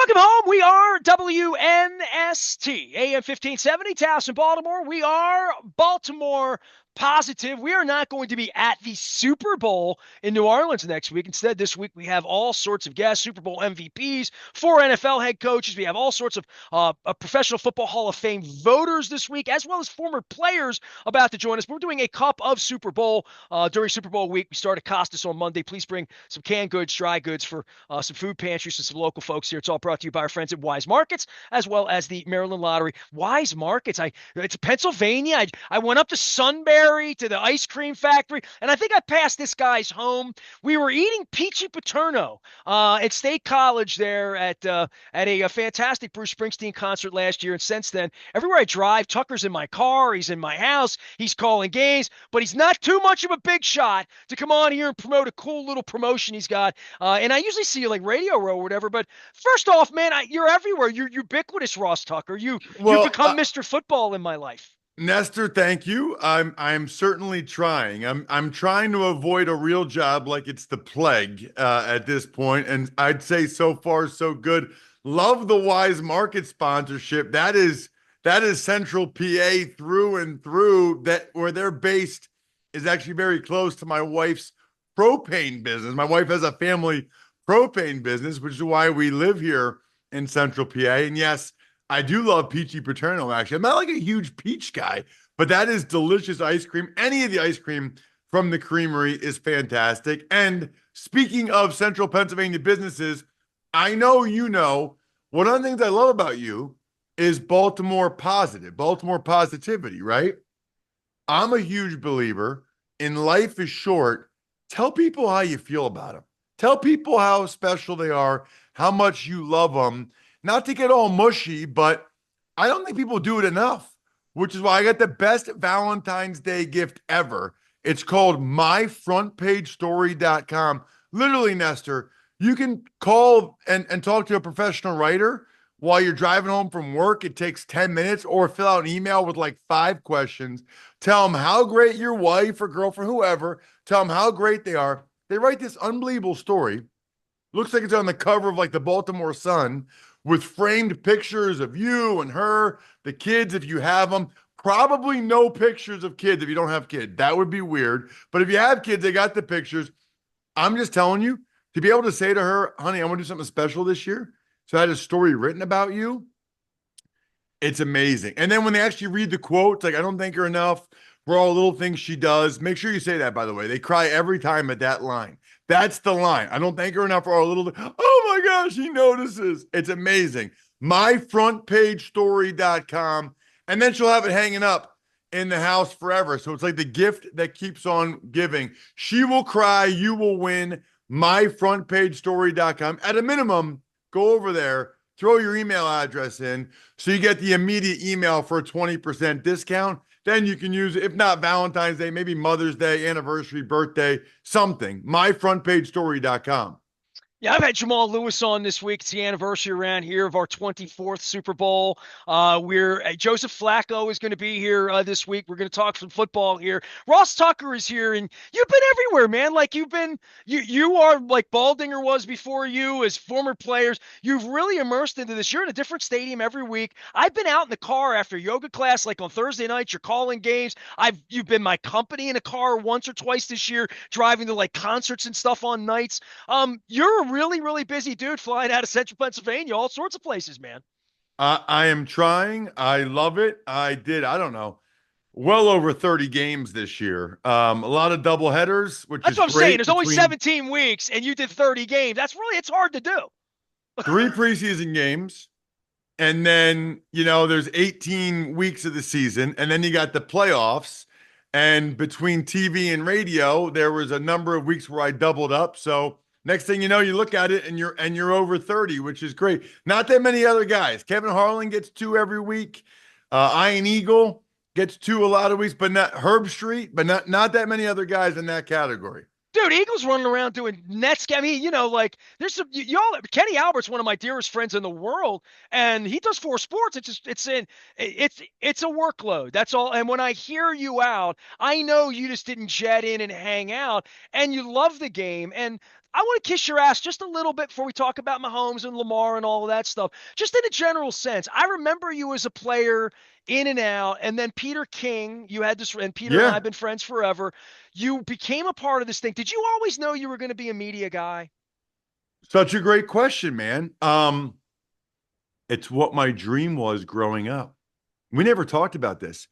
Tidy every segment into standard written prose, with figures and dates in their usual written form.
Welcome home. We are WNST, AM 1570, Towson, Baltimore. We are Baltimore positive. We are not going to be at the Super Bowl in New Orleans next week. Instead, this week we have all sorts of guests, Super Bowl MVPs, 4 NFL head coaches. We have all sorts of Professional Football Hall of Fame voters this week, as well as former players about to join us. We're doing a cup of Super Bowl during Super Bowl week. We start at Costas on Monday. Please bring some canned goods, dry goods for some food pantries and some local folks here. It's all brought to you by our friends at Wise Markets, as well as the Maryland Lottery. Wise Markets, it's Pennsylvania. I went up to Sunbury to the ice cream factory, and I think I passed this guy's home. We were eating peachy paterno at State College there at a fantastic Bruce Springsteen concert last year. And since then, everywhere I drive, Tucker's in my car, he's in my house, he's calling games, but he's not too much of a big shot to come on here and promote a cool little promotion he's got. And I usually see you like Radio Row or whatever, but first off, man, you're everywhere. You're ubiquitous, Ross Tucker. You've Well, become Mr. Football in my life. Nestor, thank you. I'm certainly trying. I'm trying to avoid a real job like it's the plague at this point, and I'd say so far so good. Love the Wise Market sponsorship. That is Central PA through and through. That where they're based is actually very close to my wife's propane business. My wife has a family propane business, which is why we live here in Central PA. And yes, I do love peachy paterno, actually. I'm not like a huge peach guy, but that is delicious ice cream. Any of the ice cream from the creamery is fantastic. And speaking of Central Pennsylvania businesses, I know you know one of the things I love about you is Baltimore positive, Baltimore positivity, right? I'm a huge believer in life is short. Tell people how you feel about them. Tell people how special they are, how much you love them. Not to get all mushy, but I don't think people do it enough, which is why I got the best Valentine's Day gift ever. It's called myfrontpagestory.com. Literally, Nestor, you can call and talk to a professional writer while you're driving home from work. It takes 10 minutes, or fill out an email with like 5 questions. Tell them how great your wife or girlfriend, whoever, tell them how great they are. They write this unbelievable story. Looks like it's on the cover of like the Baltimore Sun, with framed pictures of you and her, the kids, if you have them. Probably no pictures of kids if you don't have kids. That would be weird. But if you have kids, they got the pictures. I'm just telling you, to be able to say to her, honey, I want to do something special this year. So I had a story written about you. It's amazing. And then when they actually read the quotes, like, I don't thank her enough for all the little things she does. Make sure you say that, by the way. They cry every time at that line. That's the line. I don't thank her enough for all the little, oh my gosh, he notices. It's amazing. Myfrontpagestory.com. And then she'll have it hanging up in the house forever. So it's like the gift that keeps on giving. She will cry. You will win. Myfrontpagestory.com. At a minimum, go over there, throw your email address in so you get the immediate email for a 20% discount. Then you can use it, if not Valentine's Day, maybe Mother's Day, anniversary, birthday, something. Myfrontpagestory.com. Yeah, I've had Jamal Lewis on this week. It's the anniversary around here of our 24th Super Bowl. We're Joseph Flacco is going to be here this week. We're going to talk some football here. Ross Tucker is here, and you've been everywhere, man. Like you are like Baldinger was before you as former players. You've really immersed into this. You're in a different stadium every week. I've been out in the car after yoga class, like on Thursday nights. You're calling games. You've been my company in a car once or twice this year, driving to like concerts and stuff on nights. You're a really, really busy dude flying out of Central Pennsylvania, all sorts of places, man. I am trying. I love it. I don't know, well over 30 games this year. A lot of double headers, which That's is what I'm saying. great There's only between 17 weeks, and you did 30 games. It's hard to do. 3 preseason games. And then, there's 18 weeks of the season. And then you got the playoffs. And between TV and radio, there was a number of weeks where I doubled up. So next thing you know, you look at it and you're over 30, which is great. Not that many other guys. Kevin Harlan gets 2 every week. Ian Eagle gets 2 a lot of weeks, but not Herb Street, but not that many other guys in that category. Dude, Eagles running around doing Nets. I mean, like there's some y'all. Kenny Albert's one of my dearest friends in the world, and he does 4 sports. It's a workload. That's all. And when I hear you out, I know you just didn't jet in and hang out, and you love the game. And I want to kiss your ass just a little bit before we talk about Mahomes and Lamar and all of that stuff. Just in a general sense, I remember you as a player in and out, and then Peter King, you had this, and Peter and I Yeah, have been friends forever. You became a part of this thing. Did you always know you were going to be a media guy? such a great question, man. It's what my dream was growing up. We never talked about this.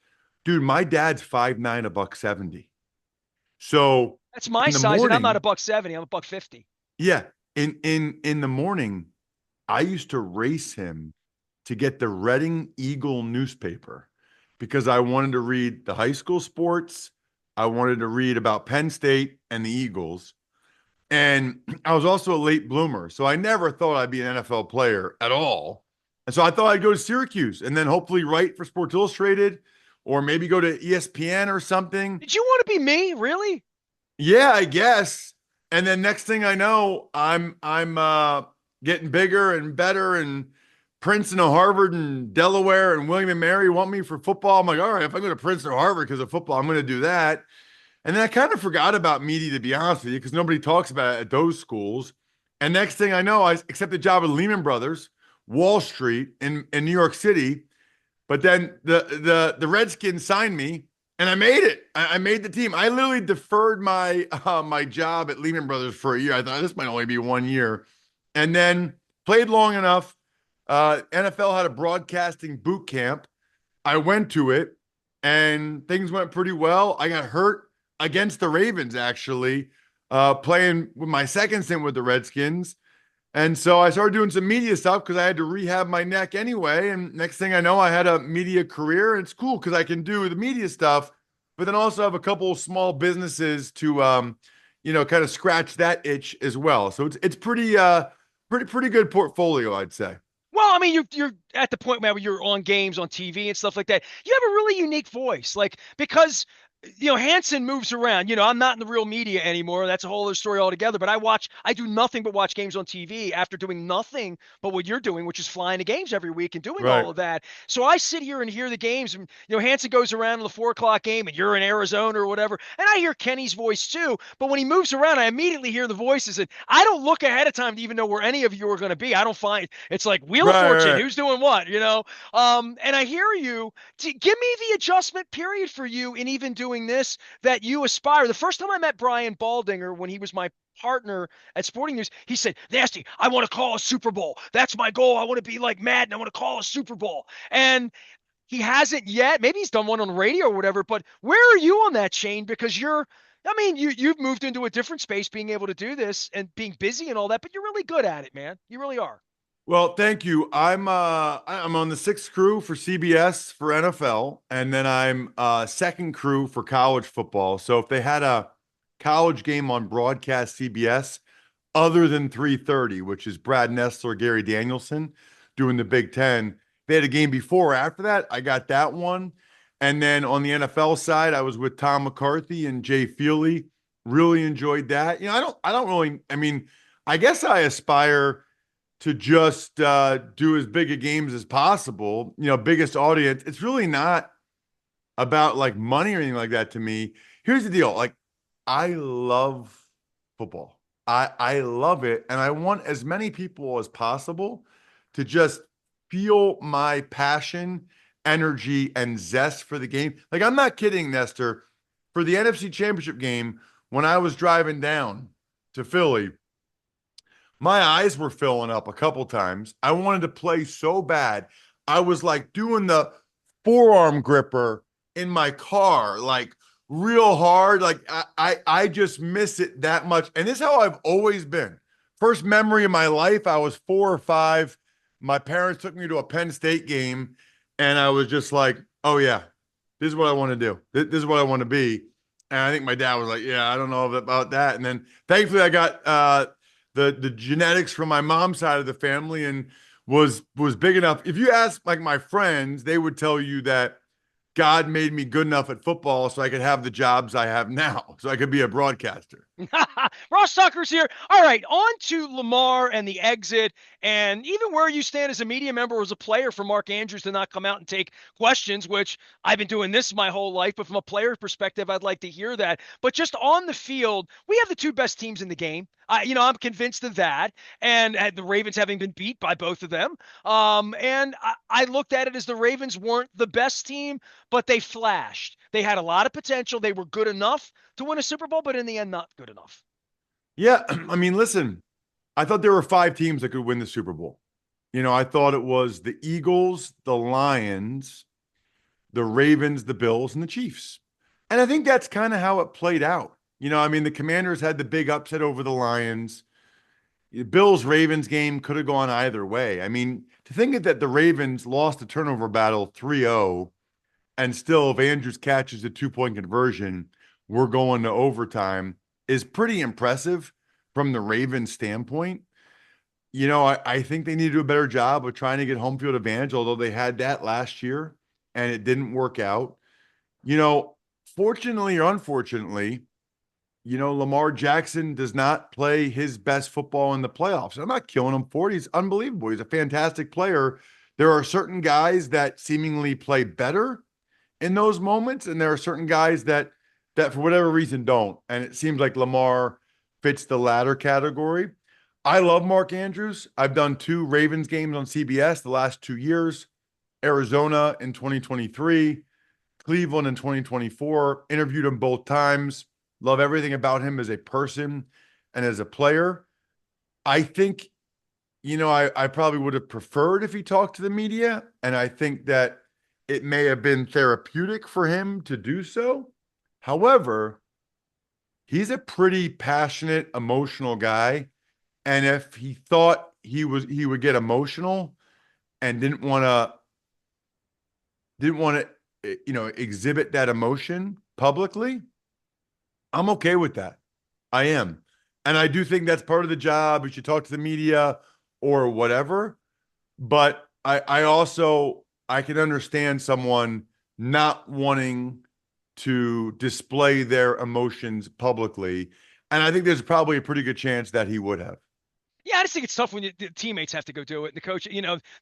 Dude, my dad's 5'9", a buck 70. So That's my in the size, and I'm not a morning, buck 70. I'm a buck 50. yeah, in the morning, I used to race him to get the Reading Eagle newspaper because I wanted to read the high school sports. I wanted to read about Penn State and the Eagles. And I was also a late bloomer. So I never thought I'd be an NFL player at all. And so I thought I'd go to Syracuse and then hopefully write for Sports Illustrated or maybe go to ESPN or something. Did you want to be me? Really? Yeah, I guess. And then next thing I know, I'm getting bigger and better, and Princeton and Harvard and Delaware and William and Mary want me for football. I'm like, all right, if I go to Princeton or Harvard because of football, I'm going to do that. And then I kind of forgot about media, to be honest with you, because nobody talks about it at those schools. And next thing I know, I accepted a job with Lehman Brothers, Wall Street in New York City. But then the Redskins signed me, and I made it. I made the team. I literally deferred my job at Lehman Brothers for a year. I thought this might only be 1 year, and then played long enough. NFL had a broadcasting boot camp. I went to it, and things went pretty well. I got hurt against the Ravens, actually, playing with my second stint with the Redskins. And so I started doing some media stuff because I had to rehab my neck anyway. And next thing I know, I had a media career. And it's cool because I can do the media stuff, but then also have a couple of small businesses to, kind of scratch that itch as well. So it's pretty good portfolio, I'd say. Well, I mean, you're at the point where you're on games on TV and stuff like that. You have a really unique voice, like because Hanson moves around. I'm not in the real media anymore. That's a whole other story altogether. But I do nothing but watch games on TV after doing nothing but what you're doing, which is flying to games every week and doing Right. all of that. So I sit here and hear the games, and Hanson goes around to the 4 o'clock game, and you're in Arizona or whatever, and I hear Kenny's voice too. But when he moves around, I immediately hear the voices, and I don't look ahead of time to even know where any of you are going to be. I don't find it's like Wheel of Right, Fortune, right, right. who's doing what. And I hear you. Give me the adjustment period for you in even doing this that you aspire. The first time I met Brian Baldinger when he was my partner at Sporting News, he said, Nasty, I want to call a Super Bowl. That's my goal. I want to be like Madden. I want to call a Super Bowl. And he hasn't yet. Maybe he's done one on the radio or whatever, but where are you on that chain? Because you've moved into a different space being able to do this and being busy and all that, but you're really good at it, man. You really are. Well, thank you. I'm on the sixth crew for CBS for NFL, and then I'm second crew for college football. So if they had a college game on broadcast CBS other than 3:30, which is Brad Nessler, Gary Danielson doing the Big Ten, they had a game before or after that. I got that one. And then on the NFL side, I was with Tom McCarthy and Jay Feely. Really enjoyed that. I don't really, I mean, I guess I aspire to just do as big a games as possible, biggest audience. It's really not about like money or anything like that to me. Here's the deal. Like, I love football. I love it. And I want as many people as possible to just feel my passion, energy, and zest for the game. Like, I'm not kidding, Nestor. For the NFC Championship game, when I was driving down to Philly, my eyes were filling up a couple times. I wanted to play so bad. I was like doing the forearm gripper in my car, like real hard. Like I just miss it that much. And this is how I've always been. First memory of my life, I was 4 or 5. My parents took me to a Penn State game, and I was just like, oh yeah, this is what I want to do. This is what I want to be. And I think my dad was like, yeah, I don't know about that. And then thankfully I got the genetics from my mom's side of the family and was big enough. If you ask like my friends, they would tell you that God made me good enough at football so I could have the jobs I have now, so I could be a broadcaster. Ross Tucker's here. All right, on to Lamar and the exit, and even where you stand as a media member or as a player for Mark Andrews to not come out and take questions, which I've been doing this my whole life, but from a player perspective, I'd like to hear that. But just on the field, we have the two best teams in the game. I'm convinced of that, and the Ravens having been beat by both of them. And I looked at it as the Ravens weren't the best team, but they flashed. They had a lot of potential. They were good enough to win a Super Bowl, but in the end, not good enough. Yeah, I mean, listen, I thought there were five teams that could win the Super Bowl. I thought it was the Eagles, the Lions, the Ravens, the Bills, and the Chiefs. And I think that's kind of how it played out. I mean, the Commanders had the big upset over the Lions. The Bills Ravens game could have gone either way. I mean, to think that the Ravens lost the turnover battle 3-0, and still, if Andrews catches a 2-point conversion, we're going to overtime is pretty impressive from the Ravens standpoint. I think they need to do a better job of trying to get home field advantage, although they had that last year and it didn't work out. You know, Fortunately or unfortunately, Lamar Jackson does not play his best football in the playoffs. I'm not killing him for it. He's unbelievable. He's a fantastic player. There are certain guys that seemingly play better in those moments, and there are certain guys that for whatever reason don't. And it seems like Lamar fits the latter category. I love Mark Andrews. I've done 2 Ravens games on CBS the last 2 years, Arizona in 2023, Cleveland in 2024, interviewed him both times. Love everything about him as a person and as a player. I think, I probably would have preferred if he talked to the media. And I think that it may have been therapeutic for him to do so. However, he's a pretty passionate, emotional guy. And if he thought he would get emotional and didn't want to exhibit that emotion publicly, I'm okay with that. I am. And I do think that's part of the job. You should talk to the media or whatever. But I can understand someone not wanting to display their emotions publicly. And I think there's probably a pretty good chance that he would have. Yeah, I just think it's tough when the teammates have to go do it. And the coach,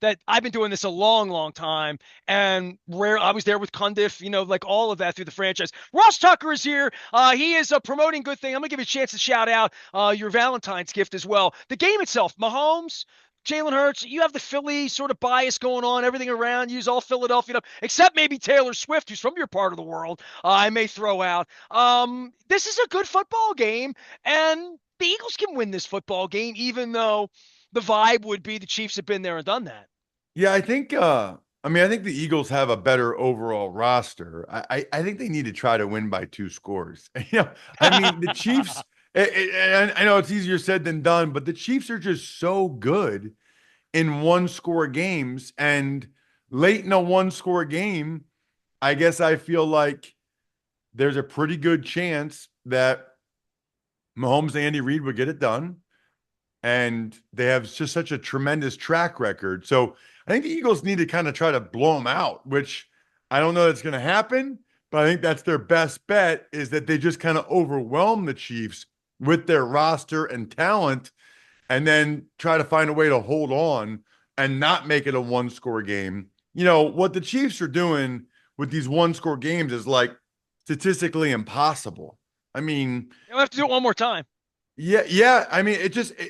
that I've been doing this a long, long time, and where I was there with Cundiff, like all of that through the franchise. Ross Tucker is here. He is promoting good thing. I'm gonna give you a chance to shout out your Valentine's gift as well. The game itself, Mahomes. Jalen Hurts, you have the Philly sort of bias going on, everything around you is all Philadelphia, except maybe Taylor Swift, who's from your part of the world. I may throw out. This is a good football game, and the Eagles can win this football game, even though the vibe would be the Chiefs have been there and done that. Yeah, I think the Eagles have a better overall roster. I think they need to try to win by 2 scores. I mean, the Chiefs, I know it's easier said than done, but the Chiefs are just so good in 1-score games. And late in a 1-score game, I guess I feel like there's a pretty good chance that Mahomes and Andy Reid would get it done. And they have just such a tremendous track record. So I think the Eagles need to kind of try to blow them out, which I don't know that's going to happen, but I think that's their best bet, is that they just kind of overwhelm the Chiefs with their roster and talent, and then try to find a way to hold on and not make it a 1-score game. What the Chiefs are doing with these 1-score games is like statistically impossible. I mean, You'll have to do it one more time. yeah, yeah. I mean,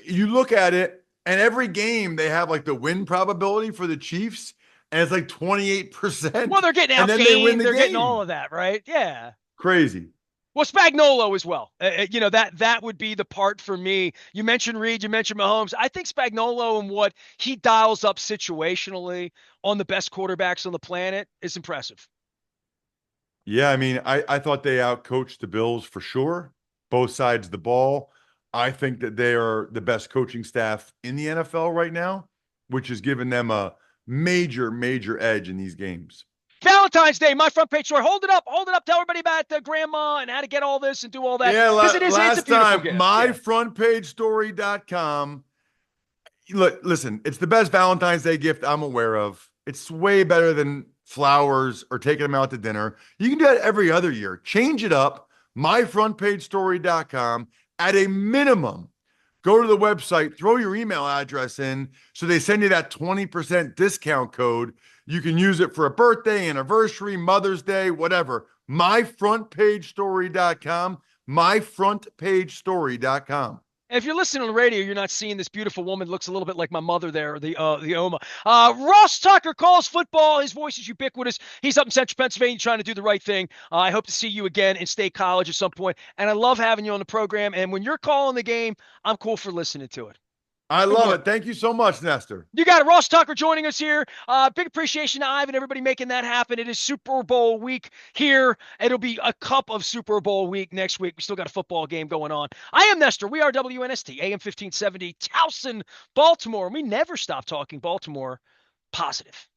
you look at it, and every game they have like the win probability for the Chiefs, and it's like 28%. Well, they're getting And out then they win game. the They're getting game. all of that, right? Yeah. Crazy. Well, Spagnolo as well. That would be the part for me. You mentioned Reed, you mentioned Mahomes. I think Spagnolo and what he dials up situationally on the best quarterbacks on the planet is impressive. Yeah, I mean, I thought they outcoached the Bills for sure, both sides of the ball. I think that they are the best coaching staff in the NFL right now, which has given them a major, major edge in these games. Valentine's Day, my front page story. Hold it up. Tell everybody about grandma and how to get all this and do all that. Yeah, Because it's a last beautiful time, gift. Yeah. myfrontpagestory.com. Look, listen, it's the best Valentine's Day gift I'm aware of. It's way better than flowers or taking them out to dinner. You can do that every other year. Change it up. myfrontpagestory.com. at a minimum, go to the website, throw your email address in so they send you that 20% discount code. You can use it for a birthday, anniversary, Mother's Day, whatever. myfrontpagestory.com, myfrontpagestory.com. If you're listening on the radio, you're not seeing this beautiful woman. Looks a little bit like my mother there, the Oma. Ross Tucker calls football. His voice is ubiquitous. He's up in Central Pennsylvania trying to do the right thing. I hope to see you again in State College at some point. And I love having you on the program. And when you're calling the game, I'm cool for listening to it. I Good love work. it. Thank you so much, Nestor. You got it. Ross Tucker joining us here. Big appreciation to Ivan, everybody making that happen. It is Super Bowl week here. It'll be a cup of Super Bowl week next week. We still got a football game going on. I am Nestor. We are WNST, AM 1570, Towson, Baltimore. We never stop talking Baltimore positive.